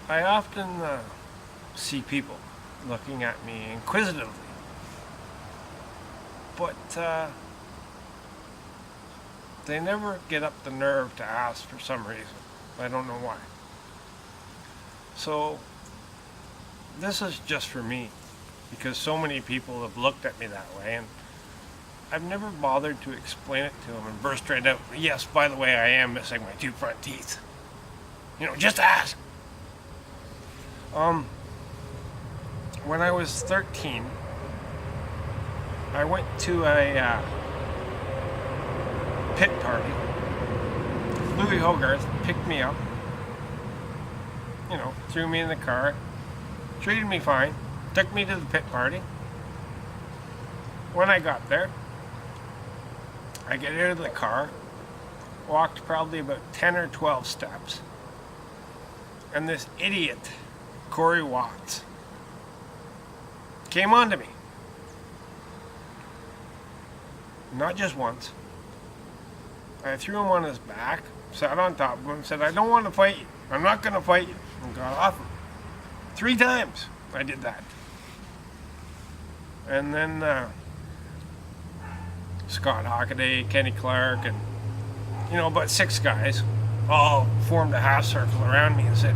I often see people looking at me inquisitively, but they never get up the nerve to ask for some reason. I don't know why. So this is just for me because so many people have looked at me that way, and I've never bothered to explain it to them and burst right out, yes, by the way, I am missing my two front teeth. Just ask. When I was 13, I went to a pit party. Louis Hogarth picked me up, threw me in the car, treated me fine, took me to the pit party. When I got there, I get out of the car, walked probably about 10 or 12 steps, and this idiot, Corey Watts, came on to me. Not just once. I threw him on his back, sat on top of him, said, I don't want to fight you. I'm not going to fight you. And got off him. 3 times I did that. And then Scott Hockaday, Kenny Clark, and, about 6 guys all formed a half circle around me and said,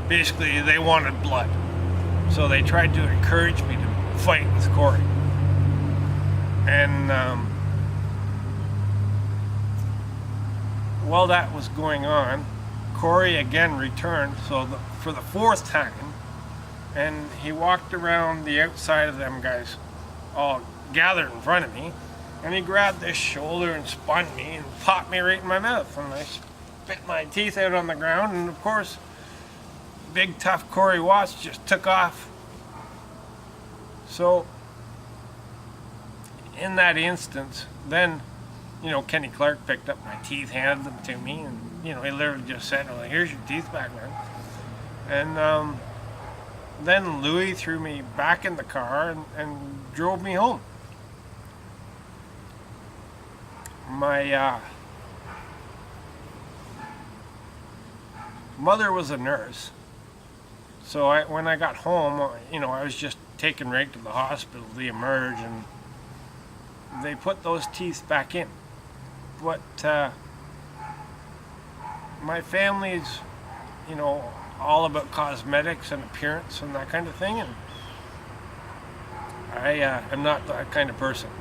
basically they wanted blood. So they tried to encourage me to fight with Corey. And while that was going on, Corey again returned, for the 4th time, and he walked around the outside of them guys all gathered in front of me, and he grabbed this shoulder and spun me and popped me right in my mouth, and I spit my teeth out on the ground, and of course, big tough Corey Watts just took off. So, in that instance, then, Kenny Clark picked up my teeth, handed them to me, and, he literally just said, well, here's your teeth back, man. And then Louis threw me back in the car and drove me home. My mother was a nurse, so when I got home, I was just taken right to the hospital to emerge, and they put those teeth back in. But my family's, all about cosmetics and appearance and that kind of thing, and I am not that kind of person.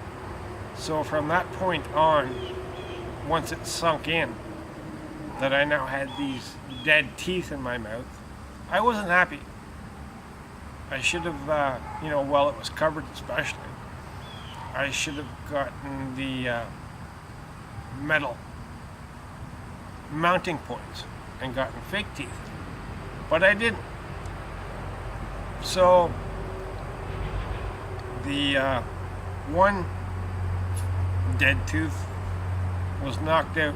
So from that point on, once it sunk in that I now had these dead teeth in my mouth, I wasn't happy. I should have, while it was covered especially, I should have gotten the metal mounting points and gotten fake teeth. But I didn't. So the one dead tooth was knocked out,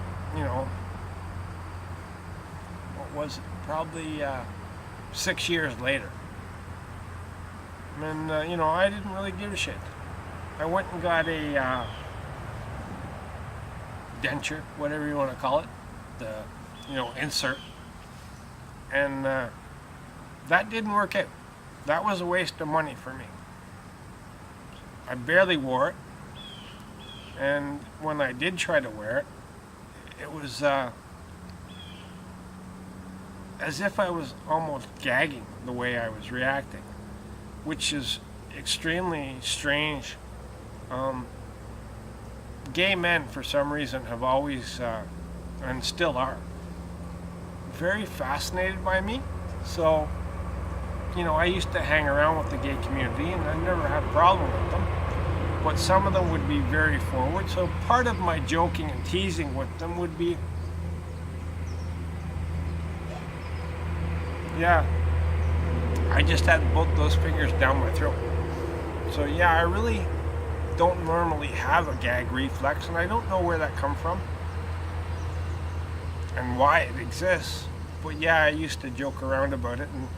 what was it? Probably 6 years later. And, I didn't really give a shit. I went and got a denture, whatever you want to call it, the, insert. And that didn't work out. That was a waste of money for me. I barely wore it. And when I did try to wear it, it was as if I was almost gagging the way I was reacting, which is extremely strange. Gay men, for some reason, have always, and still are, very fascinated by me. So, I used to hang around with the gay community, and I never had a problem with them. But some of them would be very forward. So part of my joking and teasing with them would be, yeah, I just had both those fingers down my throat. So yeah, I really don't normally have a gag reflex, and I don't know where that comes from and why it exists. But yeah, I used to joke around about it, and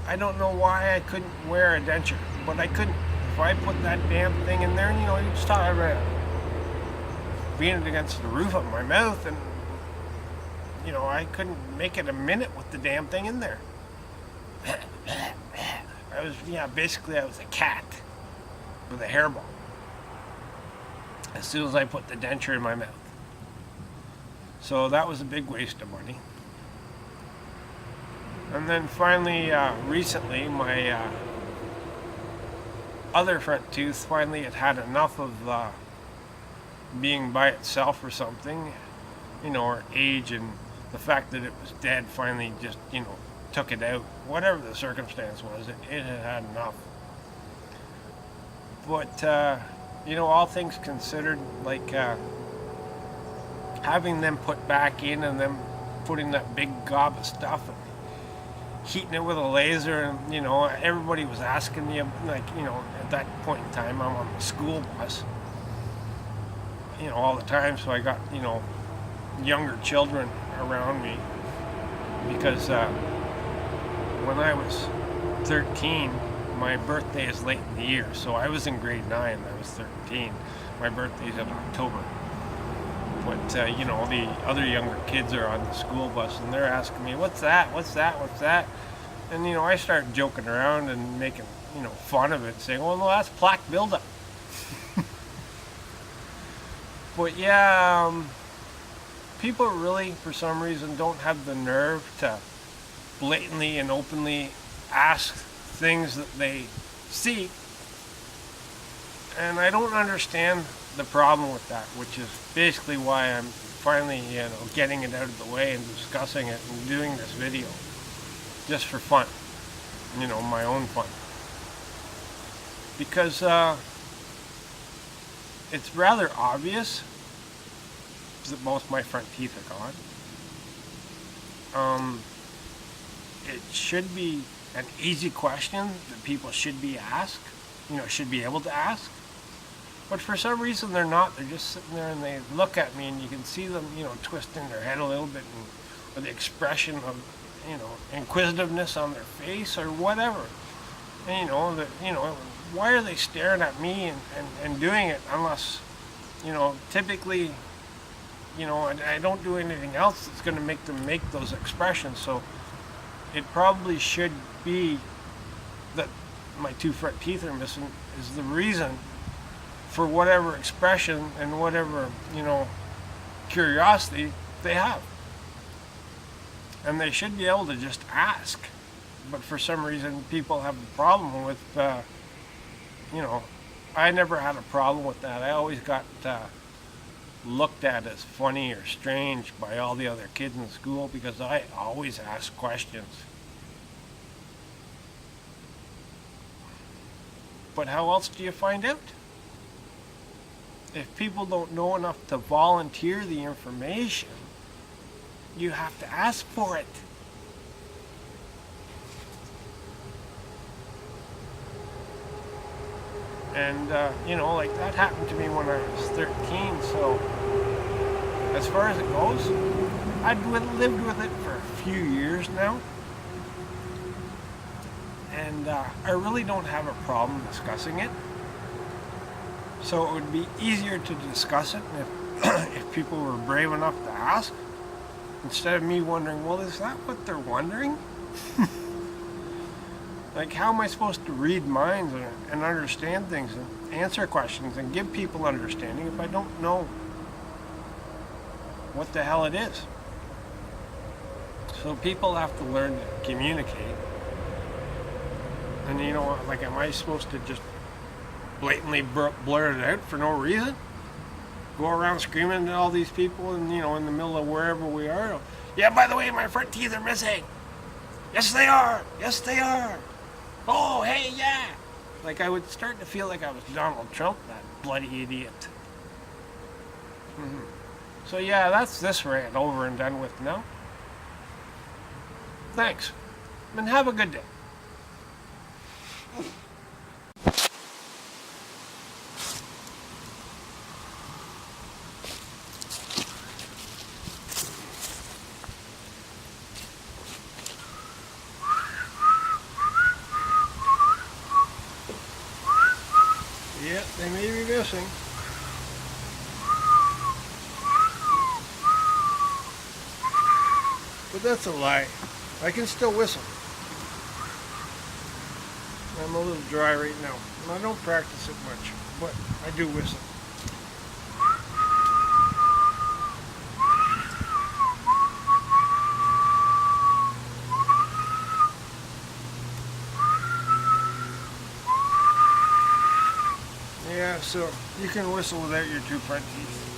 I don't know why I couldn't wear a denture, but I couldn't. If I put that damn thing in there, you just talk about being it against the roof of my mouth, and I couldn't make it a minute with the damn thing in there. basically I was a cat with a hairball as soon as I put the denture in my mouth. So that was a big waste of money. And then finally, recently, my other front tooth finally had enough of being by itself or something, or age, and the fact that it was dead finally just, took it out. Whatever the circumstance was, it had enough. But, all things considered, like having them put back in and them putting that big gob of stuff and heating it with a laser, and, everybody was asking me, like, at that point in time, I'm on the school bus, all the time, so I got, younger children around me, because when I was 13, my birthday is late in the year, so I was in grade 9, I was 13. My birthday's in October. But, the other younger kids are on the school bus, and they're asking me, what's that? And, I started joking around and making, fun of it, saying, well, no, that's plaque buildup. But, yeah, people really, for some reason, don't have the nerve to blatantly and openly ask things that they see. And I don't understand the problem with that, which is basically why I'm finally, getting it out of the way and discussing it and doing this video just for fun, my own fun. Because it's rather obvious that both my front teeth are gone. It should be an easy question that people should be asked, should be able to ask. But for some reason they're not. They're just sitting there and they look at me and you can see them, twisting their head a little bit and with the expression of, inquisitiveness on their face or whatever. And, why are they staring at me and doing it unless, typically, I don't do anything else that's going to make them make those expressions. So it probably should be that my 2 front teeth are missing is the reason for whatever expression and whatever, curiosity they have. And they should be able to just ask. But for some reason, people have a problem with, I never had a problem with that. I always got looked at as funny or strange by all the other kids in school because I always asked questions. But how else do you find out? If people don't know enough to volunteer the information, you have to ask for it. And, like that happened to me when I was 13, so as far as it goes, I've lived with it for a few years now. And I really don't have a problem discussing it. So it would be easier to discuss it if people were brave enough to ask, instead of me wondering, well, is that what they're wondering? Like, how am I supposed to read minds and understand things and answer questions and give people understanding if I don't know what the hell it is? So people have to learn to communicate. And like, am I supposed to just blatantly blurt it out for no reason? Go around screaming at all these people and, in the middle of wherever we are. Yeah, by the way, my front teeth are missing. Yes, they are. Yes, they are. Oh, hey, yeah. Like, I would start to feel like I was Donald Trump, that bloody idiot. So, yeah, that's this rant over and done with now. Thanks. And have a good day. Yeah, they may be missing. But that's a lie. I can still whistle. I'm a little dry right now. I don't practice it much, but I do whistle. Yeah, so you can whistle without your two front teeth.